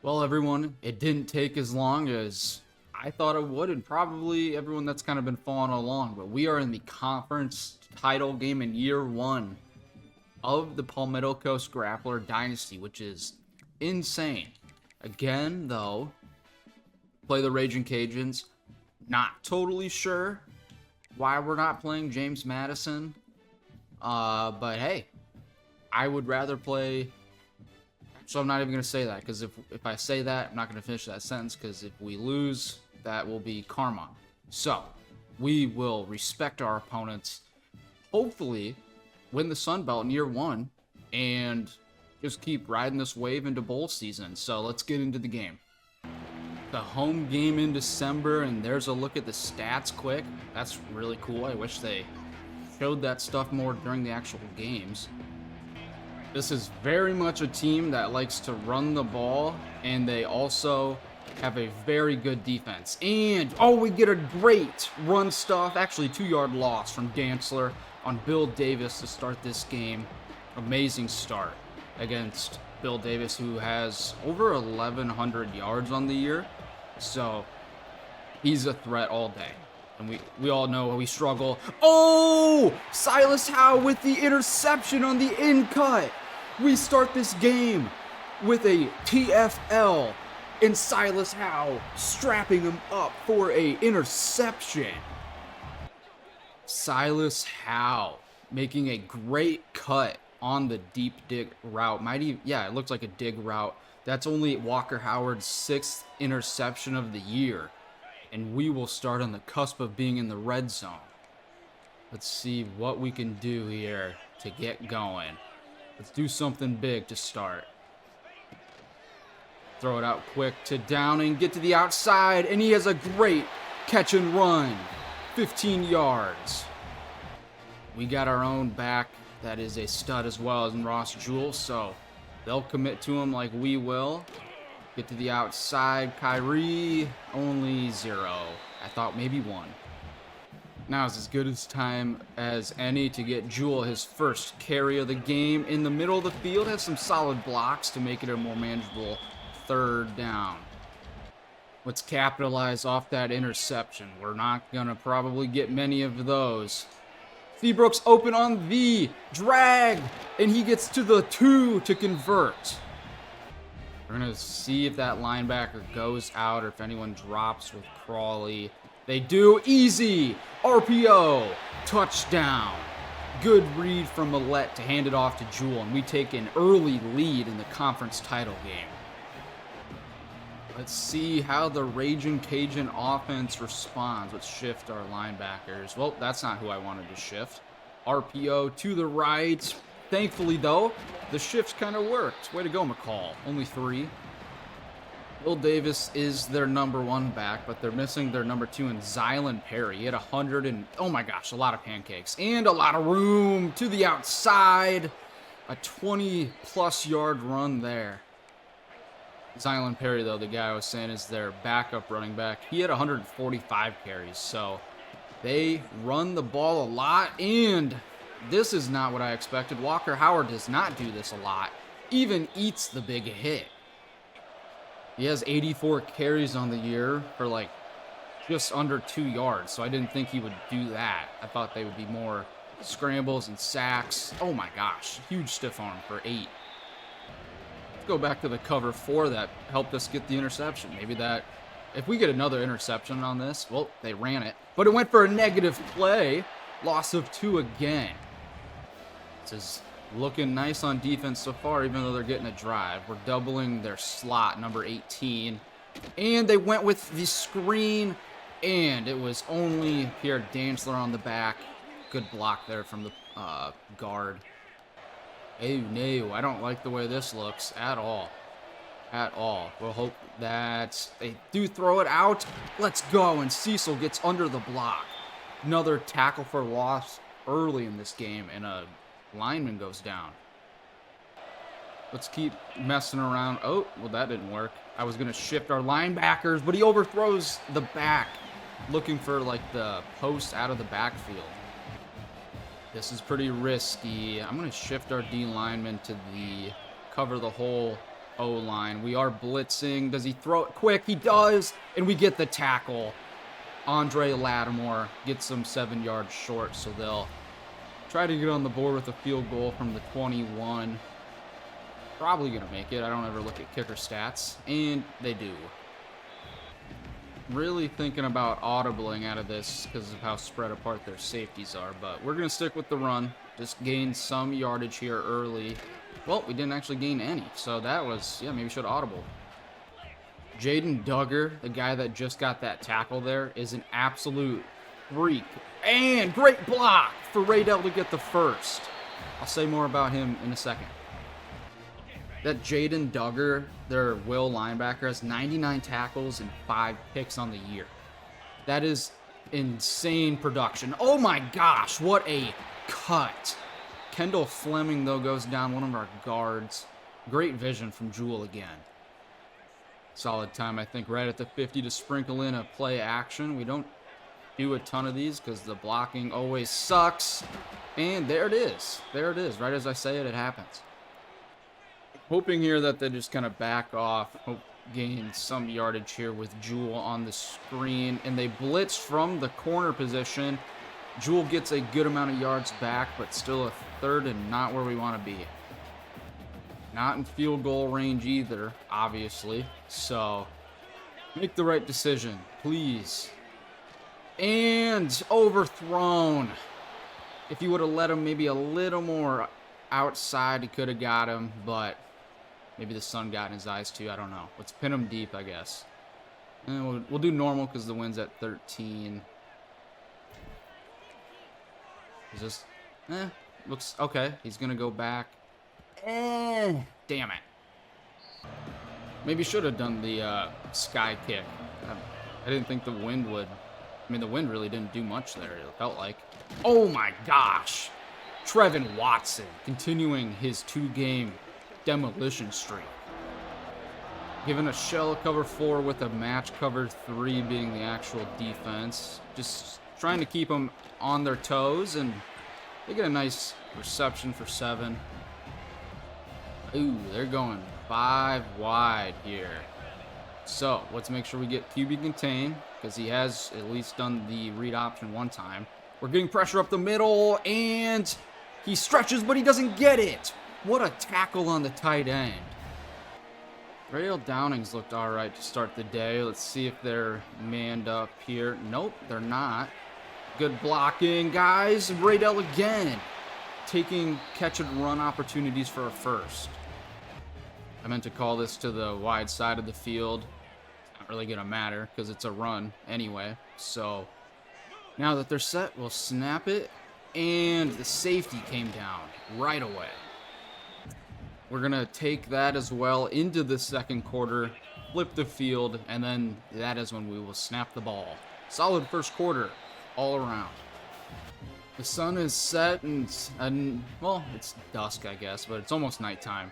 Well, everyone, it didn't take as long as I thought it would, and probably everyone that's kind of been following along, but we are in the conference title game in year one of the Palmetto Coast Grappler Dynasty, which is insane. Again, though, play the Raging Cajuns. Not totally sure why we're not playing James Madison, but hey, I would rather play... So I'm not even going to say that, because if I say that, I'm not going to finish that sentence, because if we lose, that will be karma. So, we will respect our opponents, hopefully win the Sun Belt in year one, and just keep riding this wave into bowl season. So let's get into the game. The home game in December, and there's a look at the stats quick. That's really cool. I wish they showed that stuff more during the actual games. This is very much a team that likes to run the ball, and they also have a very good defense. And, oh, we get a great run stuff, actually 2-yard loss from Dantzler on Bill Davis to start this game. Amazing start against Bill Davis, who has over 1,100 yards on the year. So, he's a threat all day. And we all know how we struggle. Oh! Silas Howe with the interception on the in cut. We start this game with a TFL and Silas Howe strapping him up for a interception. Silas Howe making a great cut on the deep dig route. Yeah, it looks like a dig route. That's only Walker Howard's 6th interception of the year. And we will start on the cusp of being in the red zone. Let's see what we can do here to get going. Let's do something big to start. Throw it out quick to Downing, get to the outside, and he has a great catch and run. 15 yards. We got our own back that is a stud as well as in Ross Jewell, so they'll commit to him like we will. Get to the outside, Kyrie, only 0. I thought maybe 1. Now is as good as time as any to get Jewell his first carry of the game in the middle of the field. Has some solid blocks to make it a more manageable 3rd down. Let's capitalize off that interception. We're not going to probably get many of those. Seabrook's open on the drag, and he gets to the 2 to convert. We're going to see if that linebacker goes out or if anyone drops with Crawley. They do. Easy. RPO. Touchdown. Good read from Millette to hand it off to Jewell, and we take an early lead in the conference title game. Let's see how the Raging Cajun offense responds. Let's shift our linebackers. Well, that's not who I wanted to shift. RPO to the right. Thankfully, though, the shifts kind of worked. Way to go, McCall. Only 3. Bill Davis is their number 1 back, but they're missing their number 2 in Zylan Perry. He had 100 and, oh my gosh, a lot of pancakes. And a lot of room to the outside. A 20-plus yard run there. Zylan Perry, though, the guy I was saying is their backup running back. He had 145 carries, so they run the ball a lot, and this is not what I expected. Walker Howard does not do this a lot, even eats the big hit. He has 84 carries on the year for like just under 2 yards, so I didn't think he would do that. I thought they would be more scrambles and sacks. Oh my gosh, huge stiff arm for 8. Let's go back to the cover 4 that helped us get the interception. Maybe that, if we get another interception on this, well, they ran it. But it went for a negative play. Loss of 2 again. This is looking nice on defense so far, even though they're getting a drive. We're doubling their slot, number 18. And they went with the screen, and it was only Pierre Dantzler on the back. Good block there from the guard. Oh, no, I don't like the way this looks at all. At all. We'll hope that they do throw it out. Let's go, and Cecil gets under the block. Another tackle for loss early in this game, and a lineman goes down. Let's keep messing around. Oh, well, that didn't work. I was going to shift our linebackers, but he overthrows the back, looking for, like, the post out of the backfield. This is pretty risky. I'm going to shift our D lineman to the cover the hole O-line. We are blitzing. Does he throw it quick? He does. And we get the tackle. Andre Lattimore gets them 7 yards short, so they'll try to get on the board with a field goal from the 21. Probably going to make it. I don't ever look at kicker stats. And they do. Really thinking about audibling out of this because of how spread apart their safeties are. But we're going to stick with the run. Just gain some yardage here early. Well, we didn't actually gain any. So that was, yeah, maybe we should audible. Jaden Duggar, the guy that just got that tackle there, is an absolute freak. And great block for Raydell to get the first. I'll say more about him in a second. That Jaden Duggar, their will linebacker, has 99 tackles and 5 picks on the year. That is insane production. Oh my gosh, what a cut. Kendall Fleming, though, goes down, one of our guards. Great vision from Jewel again. Solid time, I think, right at the 50 to sprinkle in a play action. We don't do a ton of these because the blocking always sucks. And there it is. There it is. Right as I say it, it happens. Hoping here that they just kind of back off. Hope gain some yardage here with Jewel on the screen. And they blitz from the corner position. Jewel gets a good amount of yards back, but still a third and not where we want to be. Not in field goal range either, obviously. So, make the right decision, please. And overthrown. If you would have let him maybe a little more outside, he could have got him, but maybe the sun got in his eyes too. I don't know. Let's pin him deep, I guess. And we'll do normal because the wind's at 13. Is this... looks... Okay, he's going to go back. Damn it. Maybe should have done the sky kick. I didn't think the wind would... I mean, the wind really didn't do much there, it felt like. Oh my gosh. Trevin Watson continuing his 2-game demolition streak. Given a shell cover 4 with a match cover 3 being the actual defense. Just trying to keep them on their toes, and they get a nice reception for 7. Ooh, they're going 5 wide here. So, let's make sure we get QB contain, because he has at least done the read option one time. We're getting pressure up the middle, and he stretches, but he doesn't get it. What a tackle on the tight end. Raydell Downings looked all right to start the day. Let's see if they're manned up here. Nope, they're not. Good blocking, guys. Raydell again, taking catch and run opportunities for a first. I meant to call this to the wide side of the field. It's not really going to matter because it's a run anyway. So now that they're set, we'll snap it. And the safety came down right away. We're going to take that as well into the second quarter, flip the field, and then that is when we will snap the ball. Solid first quarter all around. The sun is set and well, it's dusk, I guess, but it's almost nighttime.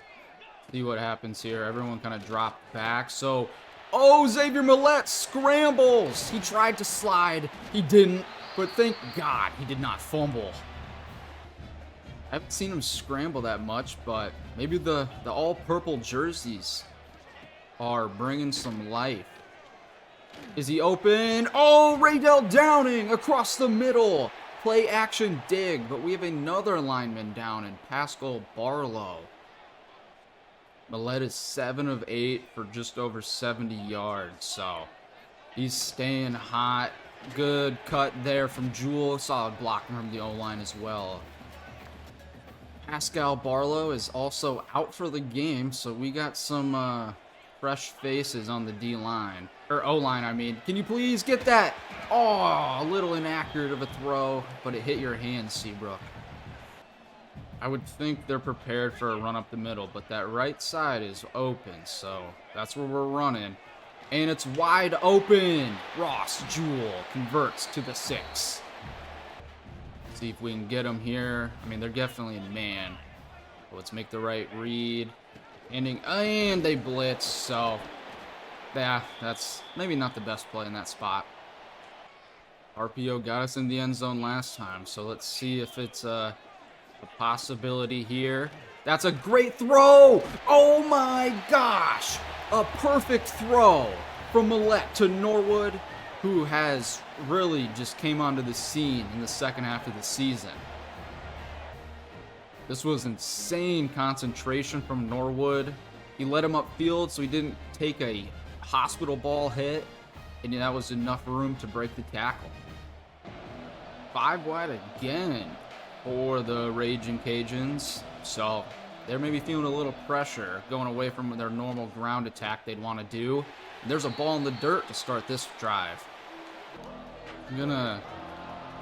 See what happens here. Everyone kind of dropped back. So, oh, Xavier Millette scrambles. He tried to slide. He didn't, but thank God he did not fumble. I haven't seen him scramble that much, but maybe the all-purple jerseys are bringing some life. Is he open? Oh, Raydell Downing across the middle. Play action dig, but we have another lineman down in Pascal Barlow. Millette is 7 of 8 for just over 70 yards, so he's staying hot. Good cut there from Jewel. Solid blocking from the O-line as well. Pascal Barlow is also out for the game, so we got some fresh faces on the D-line. Or O-line, I mean. Can you please get that? Oh, a little inaccurate of a throw, but it hit your hand, Seabrook. I would think they're prepared for a run up the middle, but that right side is open, so that's where we're running. And it's wide open. Ross Jewell converts to the 6. See if we can get them here. I mean, they're definitely in man. Let's make the right read. And they blitz, so yeah, that's maybe not the best play in that spot. RPO got us in the end zone last time, so let's see if it's a possibility here. That's a great throw. Oh my gosh. A perfect throw from Millette to Norwood, who has really just came onto the scene in the second half of the season. This was insane concentration from Norwood. He led him upfield so he didn't take a hospital ball hit, and that was enough room to break the tackle. 5 wide again for the Raging Cajuns. So they're maybe feeling a little pressure going away from their normal ground attack they'd want to do. There's a ball in the dirt to start this drive. I'm gonna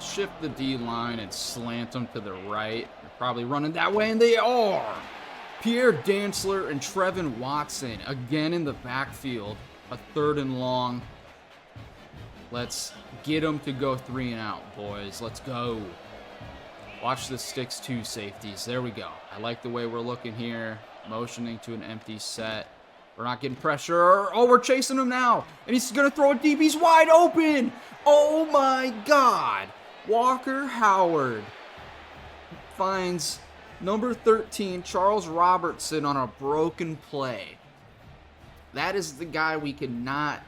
shift the D line and slant them to the right. They're probably running that way, and they are. Pierre Dantzler and Trevin Watson again in the backfield. A 3rd and long. Let's get them to go 3 and out, boys. Let's go. Watch the sticks 2 safeties. There we go. I like the way we're looking here. Motioning to an empty set. We're not getting pressure. Oh, we're chasing him now. And he's going to throw it deep. He's wide open. Oh, my God. Walker Howard finds number 13, Charles Robertson, on a broken play. That is the guy we cannot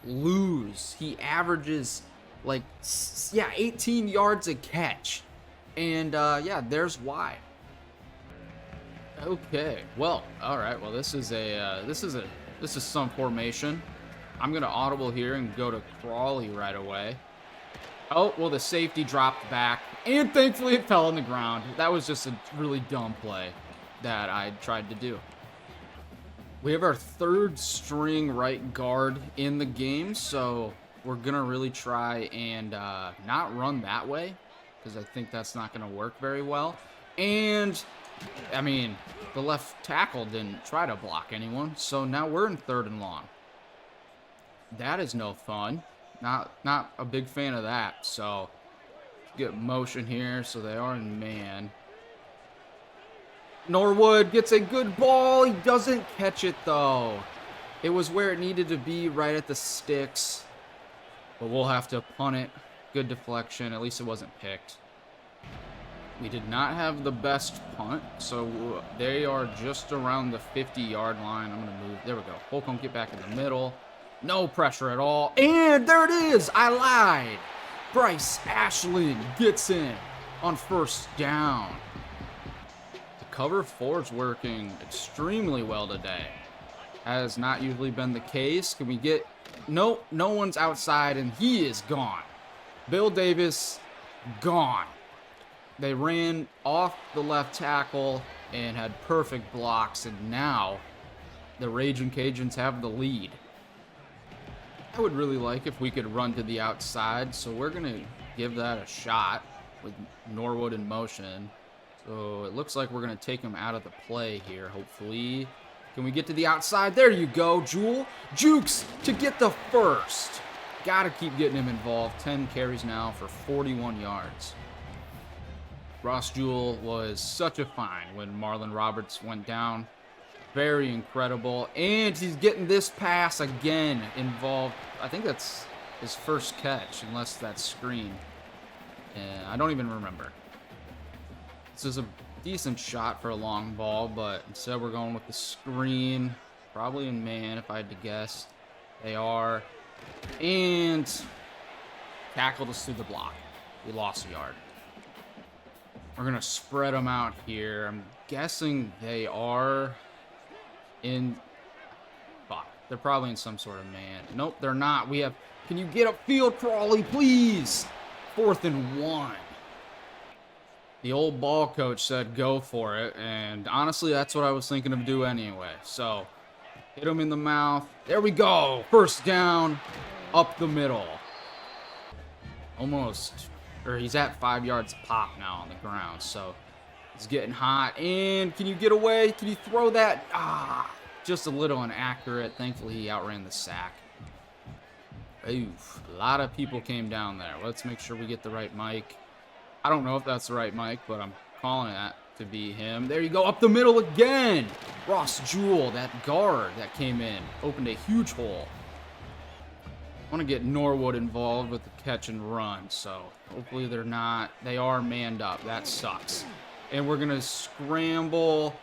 lose. He averages, 18 yards a catch. And, there's why. Okay, well, all right. Well, this is some formation. I'm gonna audible here and go to Crawley right away. Oh, well, the safety dropped back, and thankfully it fell on the ground. That was just a really dumb play that I tried to do. We have our 3rd string right guard in the game, so we're gonna really try and not run that way, because I think that's not gonna work very well. And I mean, the left tackle didn't try to block anyone, so now we're in 3rd and long. That is no fun. Not a big fan of that. So get motion here, so they are in man. Norwood gets a good ball. He doesn't catch it though. It was where it needed to be, right at the sticks. But we'll have to punt it. Good deflection. At least it wasn't picked. We did not have the best punt, so they are just around the 50-yard line. I'm going to move. There we go. Holcomb, get back in the middle. No pressure at all. And there it is. I lied. Bryce Ashland gets in on 1st down. The cover 4's working extremely well today. Has not usually been the case. Can we get... Nope, no one's outside, and he is gone. Bill Davis, gone. They ran off the left tackle and had perfect blocks, and now the Raging Cajuns have the lead. I would really like if we could run to the outside, so we're going to give that a shot with Norwood in motion. So it looks like we're going to take him out of the play here, hopefully. Can we get to the outside? There you go, Jewel. Jukes to get the 1st. Got to keep getting him involved. 10 carries now for 41 yards. Ross Jewell was such a find when Marlon Roberts went down. Very incredible. And he's getting this pass again involved. I think that's his 1st catch, unless that's screen. And I don't even remember. This is a decent shot for a long ball, but instead we're going with the screen. Probably in man, if I had to guess. They are. And tackled us through the block. We lost a yard. We're going to spread them out here. I'm guessing they are in... Fuck. They're probably in some sort of man. Nope, they're not. We have... Can you get upfield, Crawley, please? 4th and 1. The old ball coach said go for it, and honestly, that's what I was thinking of doing anyway. So, hit him in the mouth. There we go. 1st down, up the middle. Almost... Or he's at 5 yards pop now on the ground, so he's getting hot. And can you get away? Can you throw that? Just a little inaccurate. Thankfully, he outran the sack. Oof, a lot of people came down there. Let's make sure we get the right mic. I don't know if that's the right mic, but I'm calling that to be him. There you go, up the middle again. Ross Jewell, that guard that came in, opened a huge hole. I want to get Norwood involved with the catch and run, so hopefully they're not. They are manned up. That sucks. And we're going to scramble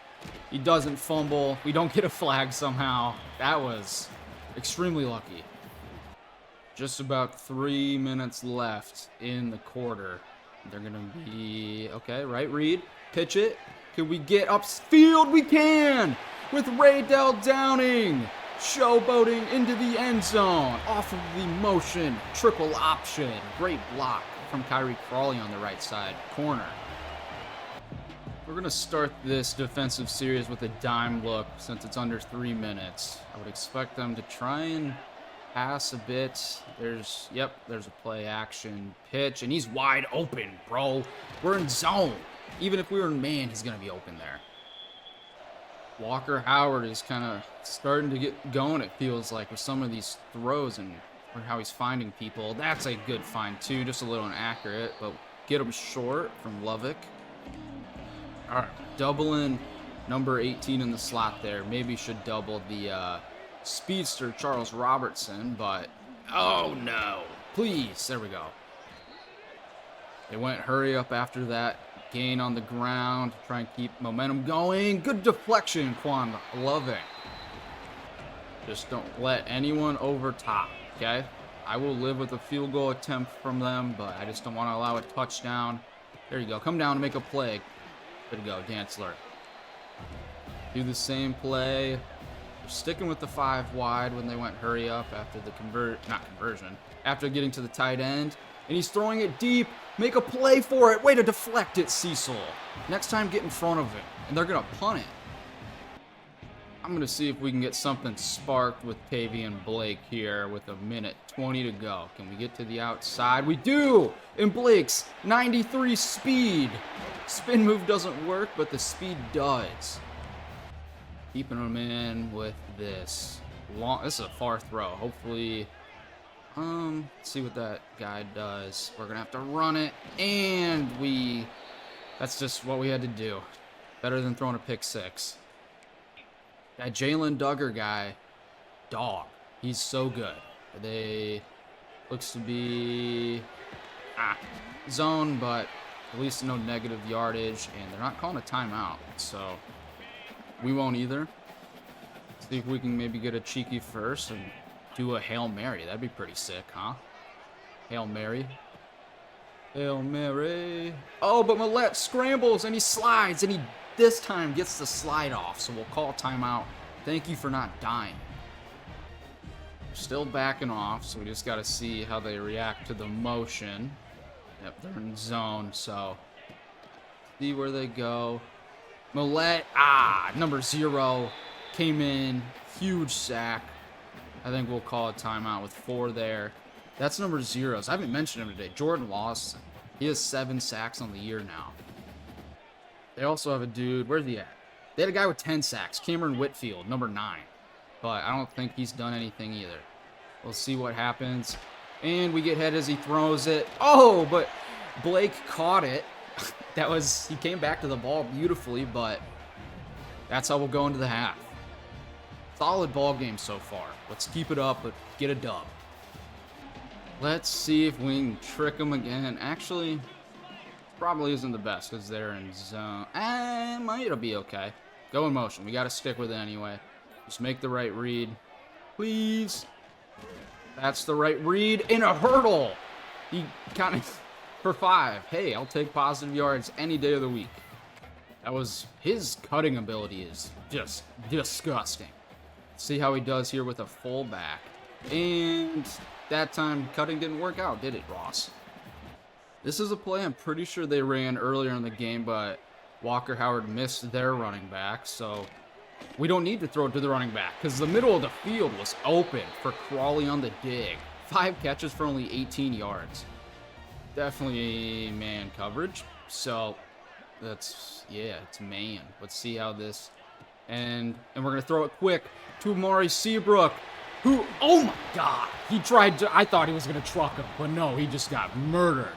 He doesn't fumble. We don't get a flag somehow. That was extremely lucky. Just about 3 minutes left in the quarter. They're going to be, okay, right read. Pitch it. Can we get upfield? We can! With Raydell Downing. Showboating into the end zone. Off of the motion. Triple option. Great block from Kyrie Crawley on the right side. Corner. We're going to start this defensive series with a dime look since it's under 3 minutes. I would expect them to try and pass a bit. There's a play action pitch, and he's wide open, bro. We're in zone. Even if we were in man, he's going to be open there. Walker Howard is kind of starting to get going, it feels like, with some of these throws and how he's finding people. That's a good find, too. Just a little inaccurate, but get him short from Lovick. All right, doubling number 18 in the slot there. Maybe should double the speedster Charles Robertson, but oh no. Please, there we go. They went hurry up after that. Gain on the ground, try and keep momentum going. Good deflection, Quan. Love it. Just don't let anyone over top, okay? I will live with a field goal attempt from them, but I just don't want to allow a touchdown. There you go. Come down and make a play. Good to go, Dantzler. Do the same play. They're sticking with the 5 wide when they went hurry up after the after getting to the tight end. And he's throwing it deep. Make a play for it. Way to deflect it, Cecil. Next time, get in front of it. And they're going to punt it. I'm going to see if we can get something sparked with Pavian Blake here with 1:20 to go. Can we get to the outside? We do! And Blake's 93 speed. Spin move doesn't work, but the speed does. Keeping him in with this. This is a far throw. Hopefully... let's see what that guy does. We're gonna have to run it, and that's just what we had to do. Better than throwing a pick 6. That Jalen Duggar guy, dog. He's so good. They looks to be zone, but at least no negative yardage, and they're not calling a timeout, so we won't either. See if we can maybe get a cheeky first and do a Hail Mary. That'd be pretty sick, huh? Hail Mary. Hail Mary. Oh, but Millette scrambles and he slides and he this time gets the slide off. So we'll call timeout. Thank you for not dying. Still backing off, so we just got to see how they react to the motion. Yep, they're in zone, so see where they go. Millette, number 0 came in. Huge sack. I think we'll call a timeout with 4 there. That's number 0. So I haven't mentioned him today. Jordan Lawson. He has 7 sacks on the year now. They also have a dude. Where's he at? They had a guy with 10 sacks. Cameron Whitfield, number 9. But I don't think he's done anything either. We'll see what happens. And we get hit as he throws it. Oh, but Blake caught it. He came back to the ball beautifully, but that's how we'll go into the half. Solid ball game so far. Let's keep it up, but get a dub. Let's see if we can trick them again. Actually, probably isn't the best because they're in zone. It'll be okay. Go in motion. We got to stick with it anyway. Just make the right read. Please. That's the right read in a hurdle. He kind of for 5. Hey, I'll take positive yards any day of the week. That was his cutting ability is just disgusting. See how he does here with a fullback. And that time cutting didn't work out, did it, Ross? This is a play I'm pretty sure they ran earlier in the game, but Walker Howard missed their running back, so we don't need to throw it to the running back because the middle of the field was open for Crawley on the dig. 5 catches for only 18 yards. Definitely man coverage. So it's man. Let's see how this and we're gonna throw it quick to Amari Seabrook, who, oh my God, I thought he was gonna truck him, but no, he just got murdered.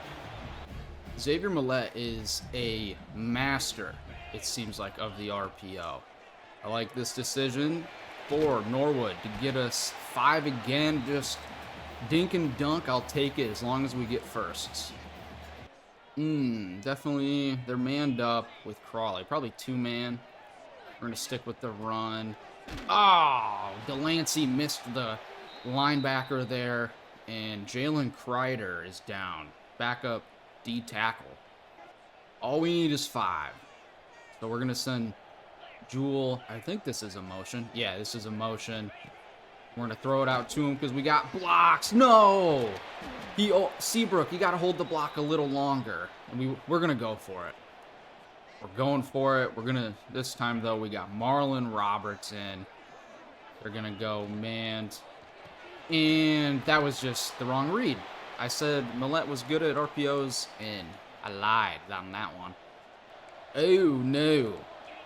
Xavier Millette is a master, it seems like, of the RPO. I like this decision for Norwood to get us 5 again. Just dink and dunk. I'll take it as long as we get firsts. Definitely they're manned up with Crawley. Probably 2-man. We're going to stick with the run. Oh, Delancey missed the linebacker there, and Jalen Kreider is down. Backup D tackle. All we need is 5. So we're going to send Jewel. I think this is a motion. Yeah, this is a motion. We're going to throw it out to him because we got blocks. No! Seabrook, you got to hold the block a little longer. And we're going to go for it. We're going for it. We're going to, this time though, we got Marlon Robertson. They're going to go manned. And that was just the wrong read. I said Millette was good at RPOs, and I lied on that one. Oh, no.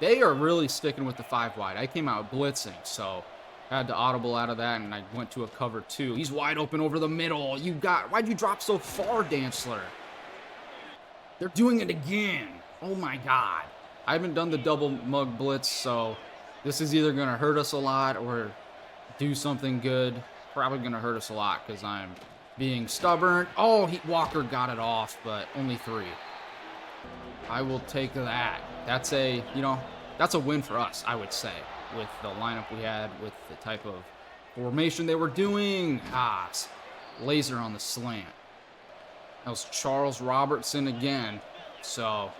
They are really sticking with the 5 wide. I came out blitzing, so I had to audible out of that, and I went to a cover 2. He's wide open over the middle. Why'd you drop so far, Dantzler? They're doing it again. Oh, my God. I haven't done the double mug blitz, so this is either going to hurt us a lot or do something good. Probably going to hurt us a lot because I'm being stubborn. Oh, Walker got it off, but only 3. I will take that. That's a win for us, I would say, with the lineup we had, with the type of formation they were doing. Laser on the slant. That was Charles Robertson again. So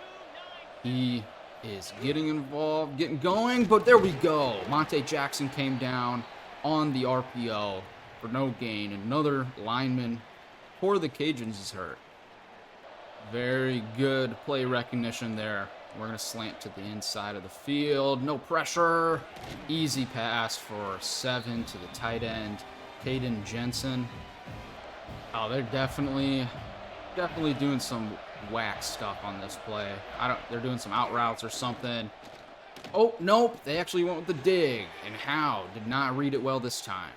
he is getting involved, getting going, but there we go. Monte Jackson came down on the RPO for no gain. Another lineman for the Cajuns is hurt. Very good play recognition there. We're going to slant to the inside of the field. No pressure. Easy pass for 7 to the tight end, Caden Jensen. Oh, they're definitely doing some whack stuff on this play. They're doing some out routes or something. Oh, nope. They actually went with the dig. And Howe did not read it well this time.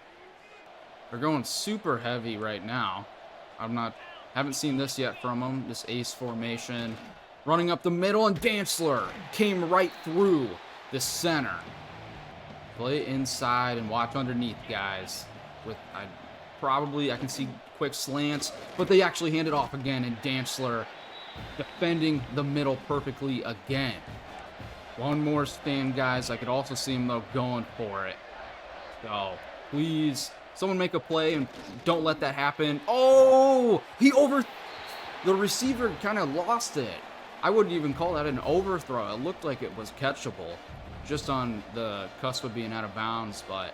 They're going super heavy right now. Haven't seen this yet from them. This ace formation. Running up the middle, and Dantzler came right through the center. Play inside and watch underneath, guys. I can see quick slants, but they actually hand it off again, and Dantzler defending the middle perfectly again. One more stand, guys. I could also see him, though, going for it. So, please, someone make a play, and don't let that happen. Oh! The receiver kind of lost it. I wouldn't even call that an overthrow. It looked like it was catchable, just on the cusp of being out of bounds, but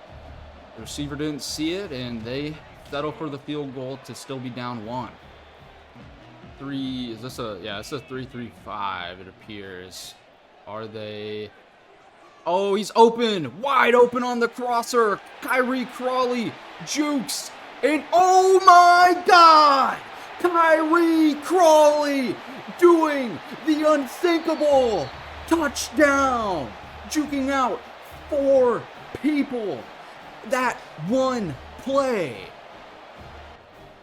the receiver didn't see it, and they settle for the field goal to still be down 1. It's a 3-3-5, it appears. Are they? Oh, he's open, wide open on the crosser. Kyrie Crawley jukes, and oh my God! Kyrie Crawley doing the unthinkable. Touchdown! Juking out 4 people. That one play.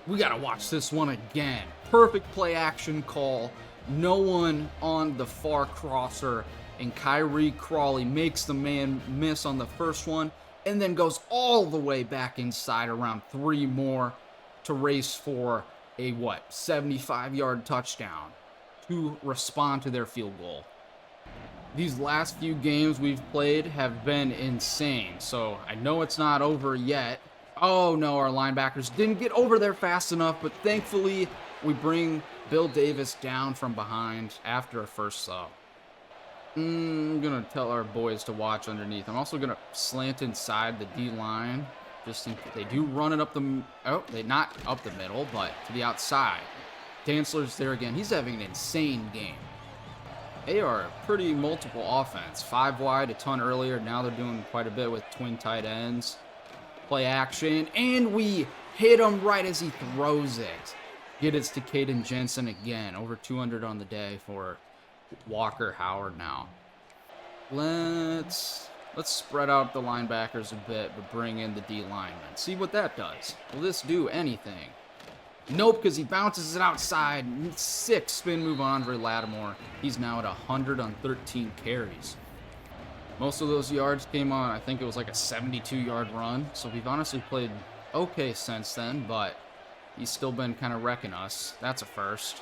We gotta watch this one again. Perfect play action call. No one on the far crosser, and Kyrie Crawley makes the man miss on the first one, and then goes all the way back inside around 3 more to race for a 75-yard touchdown to respond to their field goal. These last few games we've played have been insane, so I know it's not over yet. Oh no, our linebackers didn't get over there fast enough, but thankfully we bring Bill Davis down from behind after a first saw. I'm going to tell our boys to watch underneath. I'm also going to slant inside the D-line. Just think they do run it up not up the middle, but to the outside. Dantzler's there again. He's having an insane game. They are a pretty multiple offense. 5 wide a ton earlier. Now they're doing quite a bit with twin tight ends. Play action, and we hit him right as he throws it. Get it to Caden Jensen again. Over 200 on the day for Walker Howard now. Let's spread out the linebackers a bit, but bring in the D linemen. See what that does. Will this do anything? Nope, because he bounces it outside. 6 spin move on Andre Lattimore. He's now at 100 on 13 carries. Most of those yards came on, I think it was like a 72-yard run. So we've honestly played okay since then, but he's still been kind of wrecking us. That's a first.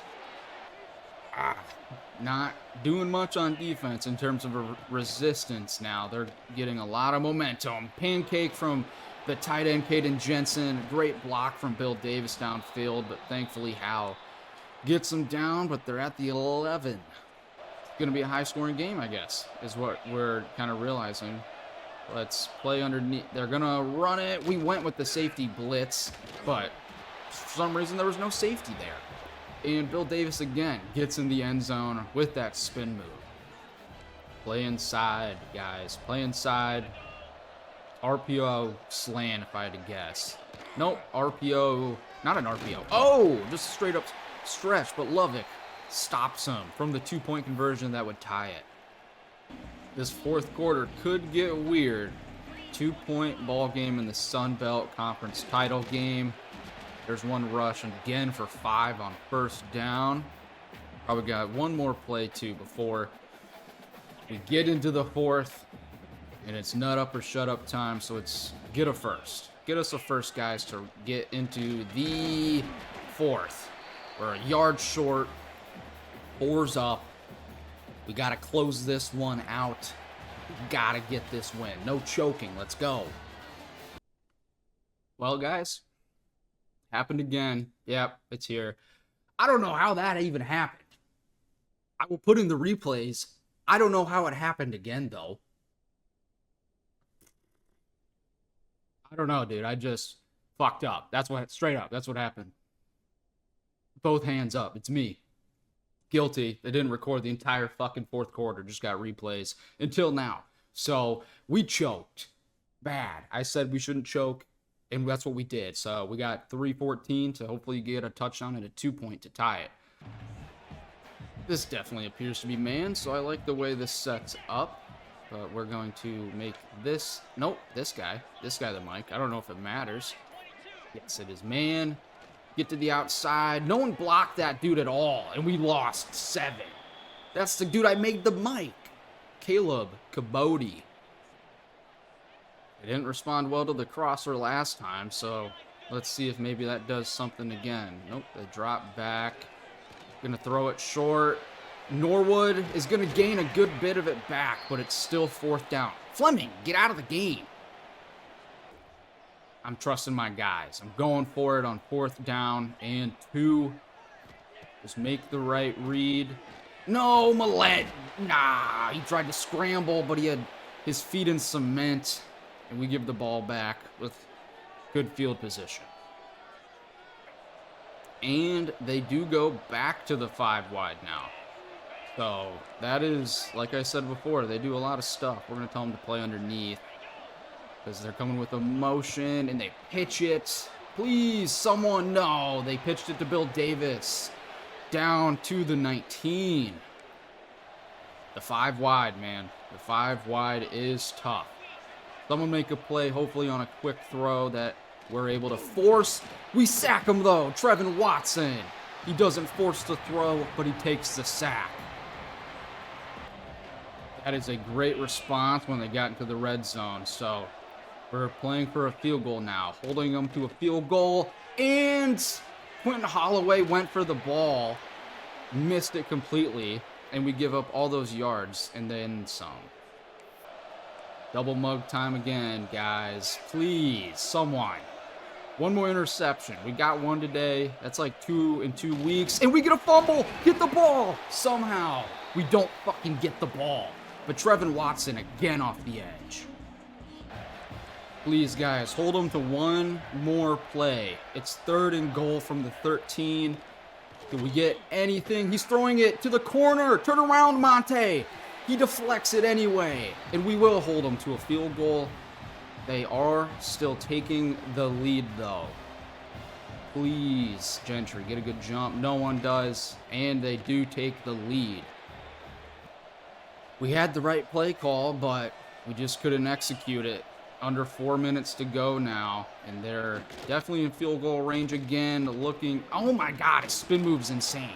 not doing much on defense in terms of resistance now. They're getting a lot of momentum. Pancake from the tight end, Caden Jensen. Great block from Bill Davis downfield, but thankfully Howe gets them down, but they're at the 11. It's going to be a high-scoring game, I guess, is what we're kind of realizing. Let's play underneath. They're going to run it. We went with the safety blitz, but for some reason there was no safety there. And Bill Davis again gets in the end zone with that spin move. Play inside, guys. Play inside. RPO slant, if I had to guess. Nope, RPO. Not an RPO. Oh, just a straight up stretch, but Lovick stops him from the 2-point conversion that would tie it. This fourth quarter could get weird. 2-point ball game in the Sun Belt Conference title game. There's one rush and again for 5 on first down. Probably got one more play too before we get into the fourth. And it's nut up or shut up time, so it's get a first. Get us a first, guys, to get into the fourth. We're a yard short. 4's up. We got to close this one out. We got to get this win. No choking. Let's go. Well, guys, happened again. Yep, it's here. I don't know how that even happened. I will put in the replays. I don't know how it happened again, though. I don't know, dude. I just fucked up. That's what, straight up, that's what happened. Both hands up. It's me. Guilty. They didn't record the entire fucking fourth quarter. Just got replays until now. So we choked. Bad. I said we shouldn't choke, and that's what we did. So we got 3-14 to hopefully get a touchdown and a 2-point to tie it. This definitely appears to be man, so I like the way this sets up. But we're going to make this... Nope, this guy the mic. I don't know if it matters. Yes, it is man. Get to the outside. No one blocked that dude at all, and we lost 7. That's the dude I made the mic. Caleb Cabody. They didn't respond well to the crosser last time, so let's see if maybe that does something again. Nope, they drop back. Gonna throw it short. Norwood is going to gain a good bit of it back, but it's still 4th down. Fleming, get out of the game. I'm trusting my guys. I'm going for it on 4th down and 2. Just make the right read. No, Millett. Nah, he tried to scramble, but he had his feet in cement, and we give the ball back with good field position. And they do go back to the 5 wide now. So that is, like I said before, they do a lot of stuff. We're going to tell them to play underneath because they're coming with a motion and they pitch it. Please, someone, no. They pitched it to Bill Davis down to the 19. The 5 wide, man. The 5 wide is tough. Someone make a play, hopefully on a quick throw that we're able to force. We sack him, though. Trevin Watson. He doesn't force the throw, but he takes the sack. That is a great response when they got into the red zone. So we're playing for a field goal now, holding them to a field goal. And Quentin Holloway went for the ball, missed it completely, and we give up all those yards and then some. Double mug time again, guys. Please, someone. One more interception. We got one today. That's like 2 in 2 weeks. And we get a fumble. Get the ball. Somehow, we don't fucking get the ball. But Trevin Watson again off the edge. Please, guys, hold them to one more play. It's 3rd and goal from the 13. Can we get anything? He's throwing it to the corner. Turn around, Monte. He deflects it anyway. And we will hold them to a field goal. They are still taking the lead, though. Please, Gentry, get a good jump. No one does. And they do take the lead. We had the right play call, but we just couldn't execute it. Under 4 minutes to go now, and they're definitely in field goal range again, looking... Oh my God, his spin move's insane.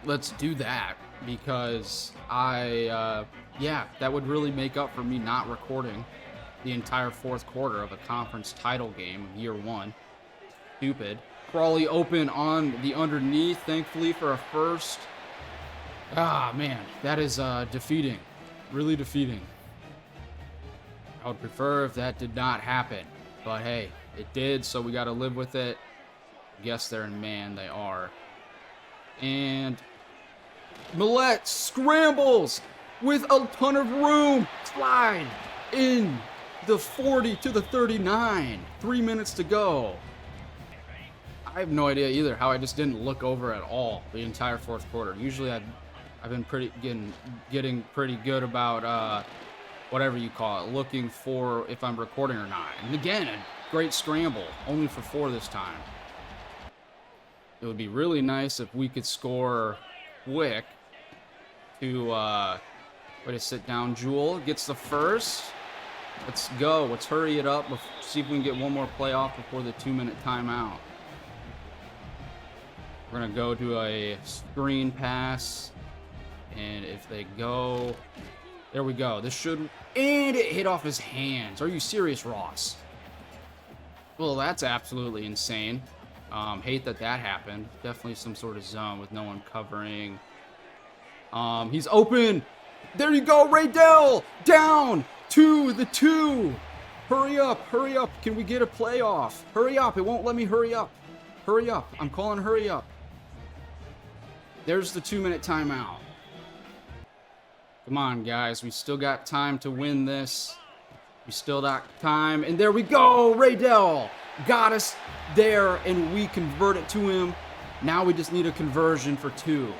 Let's do that, because yeah, that would really make up for me not recording the entire fourth quarter of a conference title game of year 1. Stupid. Crawley open on the underneath, thankfully, for a first. Ah, man, that is defeating. Really defeating. I would prefer if that did not happen. But hey, it did, so we got to live with it. Yes, they're in man. They are. And Millette scrambles with a ton of room. Slide in the 40 to the 39. 3 minutes to go. I have no idea either how I just didn't look over at all the entire fourth quarter. Usually I've been getting pretty good about whatever you call it, looking for if I'm recording or not. And again, a great scramble, only for 4 this time. It would be really nice if we could score quick to way to sit down. Jewel gets the first. Let's go. Let's hurry it up. See if we can get one more play off before the 2-minute timeout. We're going to go to a screen pass. And if they go... There we go. This should... And it hit off his hands. Are you serious, Ross? Well, that's absolutely insane. Hate that happened. Definitely some sort of zone with no one covering. He's open. There you go, Raydell. Down to the 2. Hurry up, hurry up. Can we get a playoff? Hurry up. It won't let me hurry up. Hurry up. I'm calling hurry up. There's the 2-minute timeout. Come on, guys. We still got time to win this. We still got time. And there we go. Raydell got us there, and we convert it to him. Now we just need a conversion for 2.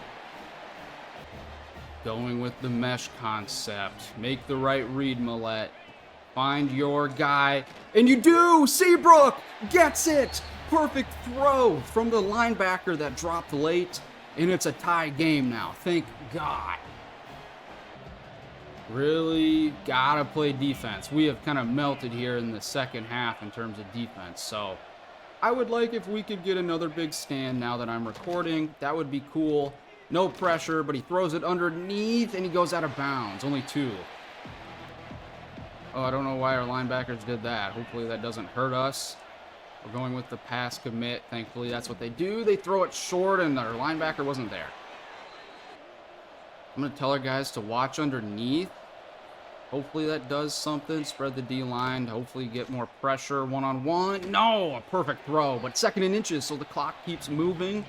Going with the mesh concept. Make the right read, Millette. Find your guy. And you do! Seabrook gets it! Perfect throw from the linebacker that dropped late. And it's a tie game now. Thank God. Really gotta play defense. We have kind of melted here in the second half in terms of defense. So I would like if we could get another big stand now that I'm recording. That would be cool. No pressure, but he throws it underneath and he goes out of bounds. Only 2. Oh, I don't know why our linebackers did that. Hopefully that doesn't hurt us. We're going with the pass commit. Thankfully, that's what they do. They throw it short and our linebacker wasn't there. I'm going to tell our guys to watch underneath. Hopefully that does something. Spread the D-line. Hopefully get more pressure one-on-one. No, a perfect throw, but 2nd and inches, so the clock keeps moving.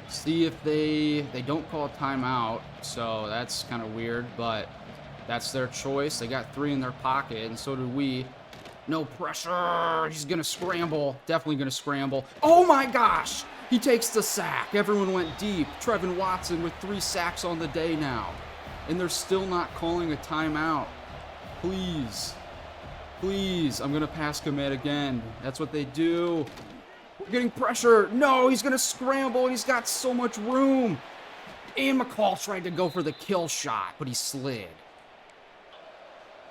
See if they don't call a timeout, so that's kind of weird, but that's their choice. They got 3 in their pocket, and so do we. No pressure. He's going to scramble. Definitely going to scramble. Oh, my gosh. He takes the sack. Everyone went deep. Trevin Watson with 3 sacks on the day now. And they're still not calling a timeout. Please. Please. I'm going to pass commit again. That's what they do. We're getting pressure. No, he's going to scramble. He's got so much room. And McCall tried to go for the kill shot, but he slid.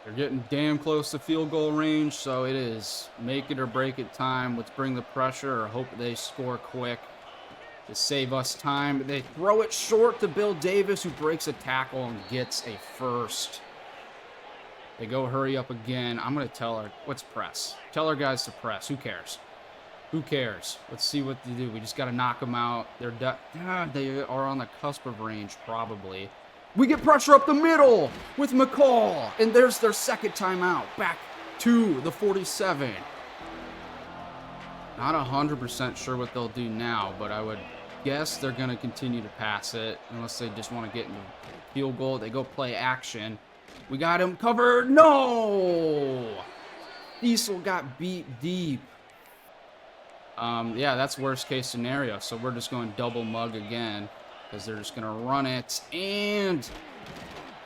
They're getting damn close to field goal range, so it is make it or break it time. Let's bring the pressure or hope they score quick to save us time. They throw it short to Bill Davis, who breaks a tackle and gets a first. They go hurry up again. I'm going to tell her, let's press. Tell our guys to press. Who cares? Who cares? Let's see what they do. We just got to knock them out. They are on the cusp of range, probably. We get pressure up the middle with McCall. And there's their 2nd timeout. Back to the 47. Not 100% sure what they'll do now, but I would guess they're going to continue to pass it unless they just want to get into field goal. They go play action. We got him covered. No! Diesel got beat deep. Yeah, that's worst case scenario. So we're just going double mug again because they're just going to run it. And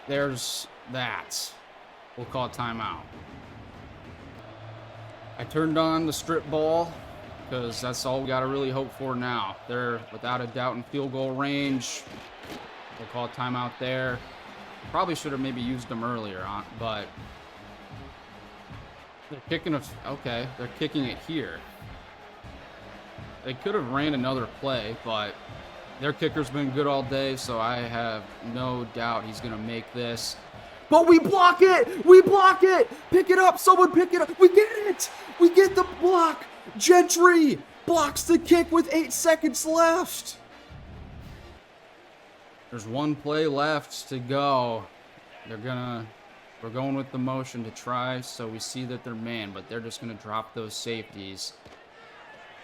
there's that. We'll call it timeout. I turned on the strip ball because that's all we got to really hope for now. They're without a doubt in field goal range. We'll call it timeout there. Probably should have maybe used them earlier, but they're kicking us. Okay, they're kicking it here. They could have ran another play, but their kicker's been good all day, so I have no doubt he's going to make this. But we block it! We block it! Pick it up! Someone pick it up! We get it! We get the block! Gentry blocks the kick with 8 seconds left. There's one play left to go. We're going with the motion to try, so we see that they're man, but they're just gonna drop those safeties.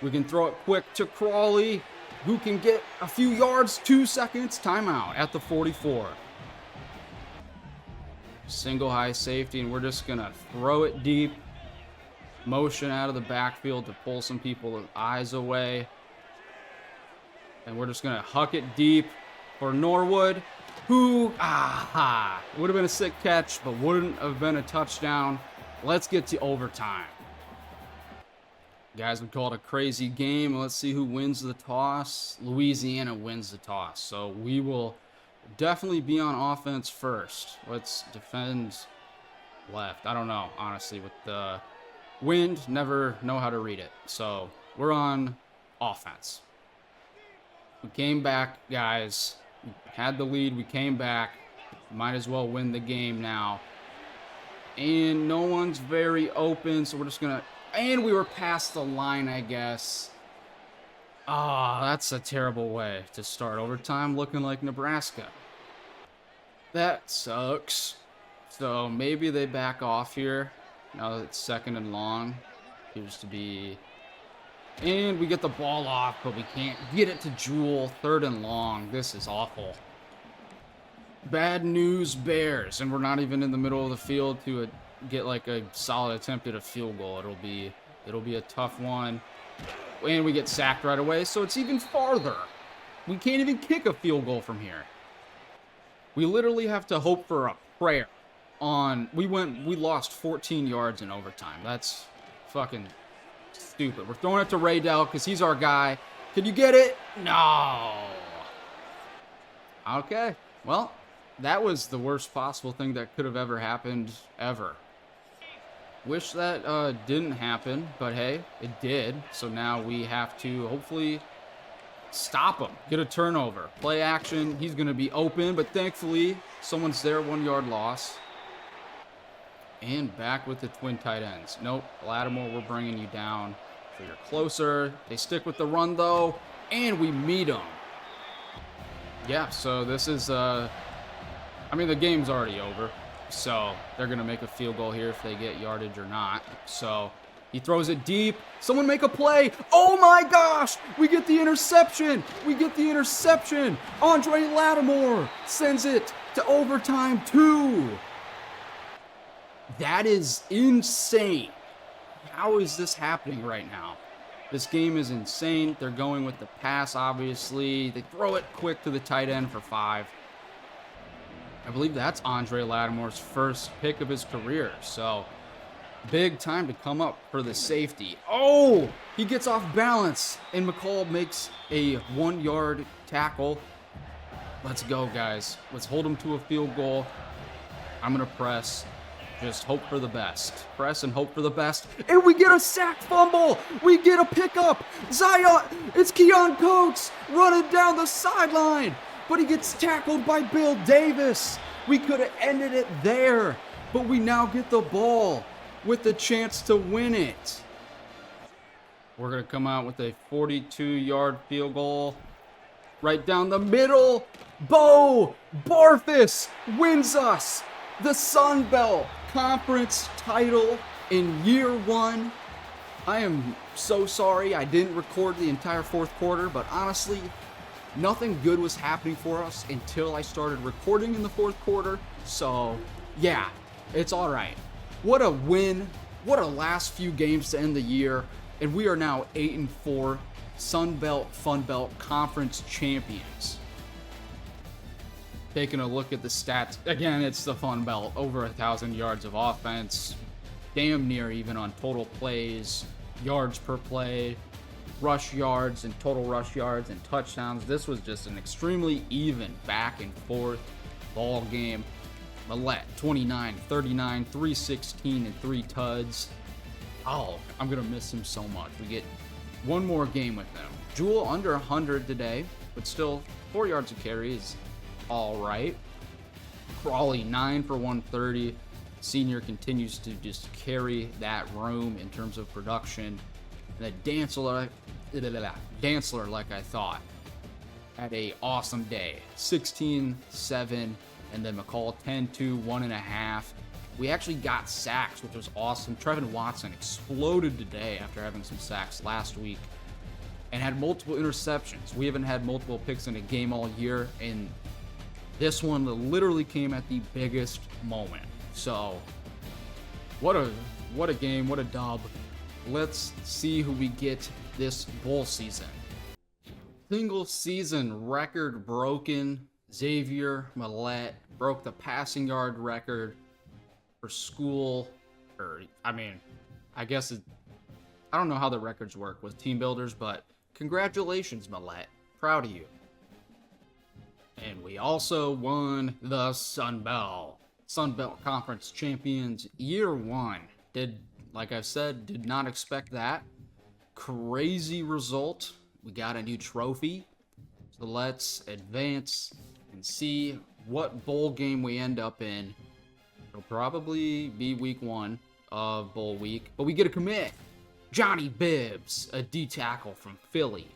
We can throw it quick to Crawley, who can get a few yards, 2 seconds, timeout at the 44. Single high safety, and we're just gonna throw it deep. Motion out of the backfield to pull some people's eyes away. And we're just gonna huck it deep for Norwood, who, would have been a sick catch, but wouldn't have been a touchdown. Let's get to overtime. Guys, we called a crazy game. Let's see who wins the toss. Louisiana wins the toss. So we will definitely be on offense first. Let's defend left. I don't know, honestly, with the wind, never know how to read it. So we're on offense. We came back, guys. We had the lead. We came back. Might as well win the game now. And no one's very open, so we're just going to... And we were past the line, I guess. Ah, that's a terrible way to start overtime, looking like Nebraska. That sucks. So maybe they back off here. Now that it's 2nd and long. Appears to be... And we get the ball off, but we can't get it to Jewel. 3rd and long. This is awful. Bad news Bears. And we're not even in the middle of the field to get like a solid attempt at a field goal. It'll be a tough one. And we get sacked right away, so it's even farther. We can't even kick a field goal from here. We literally have to hope for a prayer on... We lost 14 yards in overtime. That's fucking... stupid. We're throwing it to Raydell because he's our guy. Can you get it? No. Okay. Well, that was the worst possible thing that could have ever happened ever. Wish that didn't happen, but hey, it did. So now we have to hopefully stop him. Get a turnover. Play action. He's going to be open, but thankfully someone's there. 1 yard loss. And back with the twin tight ends. Nope, Lattimore, we're bringing you down. So you're closer. They stick with the run, though, and we meet them. Yeah, so this is, I mean, the game's already over. So they're going to make a field goal here if they get yardage or not. So he throws it deep. Someone make a play. Oh, my gosh. We get the interception. Andre Lattimore sends it to overtime 2. That is insane. How is this happening right now? This game is insane. They're going with the pass, obviously. They throw it quick to the tight end for 5. I believe that's Andre Lattimore's first pick of his career. So, big time to come up for the safety. Oh! He gets off balance, and McCall makes a 1 yard tackle. Let's go, guys. Let's hold him to a field goal. I'm going to press. Just hope for the best. Press and hope for the best. And we get a sack fumble. We get a pickup. Zion, it's Keon Coates running down the sideline. But he gets tackled by Bill Davis. We could have ended it there. But we now get the ball with the chance to win it. We're going to come out with a 42-yard field goal. Right down the middle. Bo Barfus wins us the Sun Belt Conference title in year 1. I am so sorry I didn't record the entire 4th quarter, but honestly, nothing good was happening for us until I started recording in the 4th quarter. So, yeah, it's all right. What a win. What a last few games to end the year. And we are now 8-4 Sun Belt, Fun Belt Conference champions. Taking a look at the stats. Again, it's the Fun Belt. Over 1,000 yards of offense. Damn near even on total plays, yards per play, rush yards and total rush yards and touchdowns. This was just an extremely even back and forth ball game. Millette, 29, 39, 316, and 3 tuds. Oh, I'm going to miss him so much. We get one more game with him. Jewel under 100 today, but still 4 yards of carry is all right. Crawley 9 for 130. Senior continues to just carry that room in terms of production. And then Dantzler, like I thought, had a awesome day. 16-7, and then McCall 10-2, 1.5. We actually got sacks, which was awesome. Trevin Watson exploded today after having some sacks last week and had multiple interceptions. We haven't had multiple picks in a game all year, and this one literally came at the biggest moment. So, what a game, what a dub. Let's see who we get this bowl season. Single season record broken. Xavier Millette broke the passing yard record for school. I don't know how the records work with Teambuilders, but congratulations, Millette. Proud of you. And we also won the Sun Belt Conference champions year one. Like I said, did not expect that. Crazy result. We got a new trophy. So let's advance and see what bowl game we end up in. It'll probably be week 1 of bowl week. But we get a commit. Johnny Bibbs, a D tackle from Philly.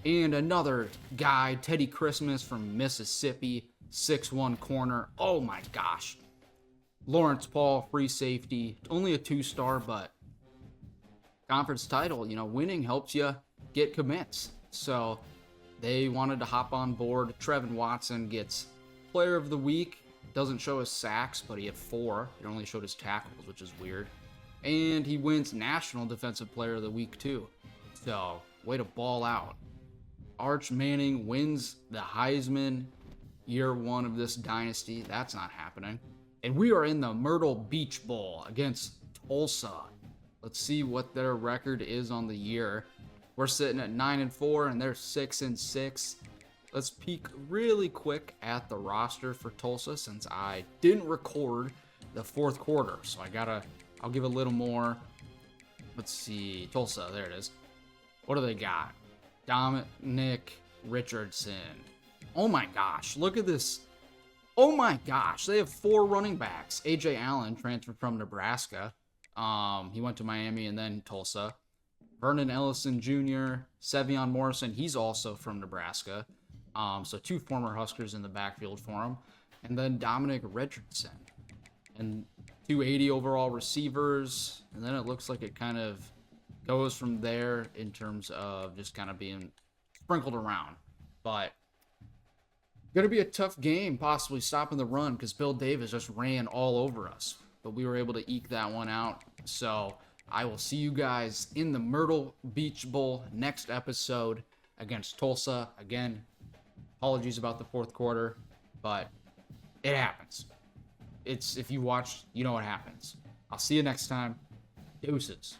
And another guy, Teddy Christmas from Mississippi, 6'1 corner. Oh my gosh. Lawrence Paul, free safety. Only a 2-star, but conference title, winning helps you get commits. So they wanted to hop on board. Trevin Watson gets player of the week. Doesn't show his sacks, but he had 4. It only showed his tackles, which is weird. And he wins National Defensive Player of the Week, too. So, way to ball out. Arch Manning wins the Heisman year 1 of this dynasty. That's not happening. And we are in the Myrtle Beach Bowl against Tulsa. Let's see what their record is on the year. We're sitting at 9-4, and they're 6-6. Let's peek really quick at the roster for Tulsa since I didn't record the 4th quarter. So I'll give a little more. Let's see. Tulsa, there it is. What do they got? Dominic Richardson. Oh my gosh, look at this. Oh my gosh, they have 4 running backs. A.J. Allen transferred from Nebraska. He went to Miami and then Tulsa. Vernon Ellison Jr., Sevion Morrison, he's also from Nebraska. So 2 former Huskers in the backfield for him. And then Dominic Richardson. And 280 overall receivers. And then it looks like it kind of goes from there in terms of just kind of being sprinkled around. But going to be a tough game, possibly stopping the run, because Bill Davis just ran all over us. But we were able to eke that one out. So I will see you guys in the Myrtle Beach Bowl next episode against Tulsa. Again, apologies about the 4th quarter, but it happens. If you watch, you know what happens. I'll see you next time. Deuces.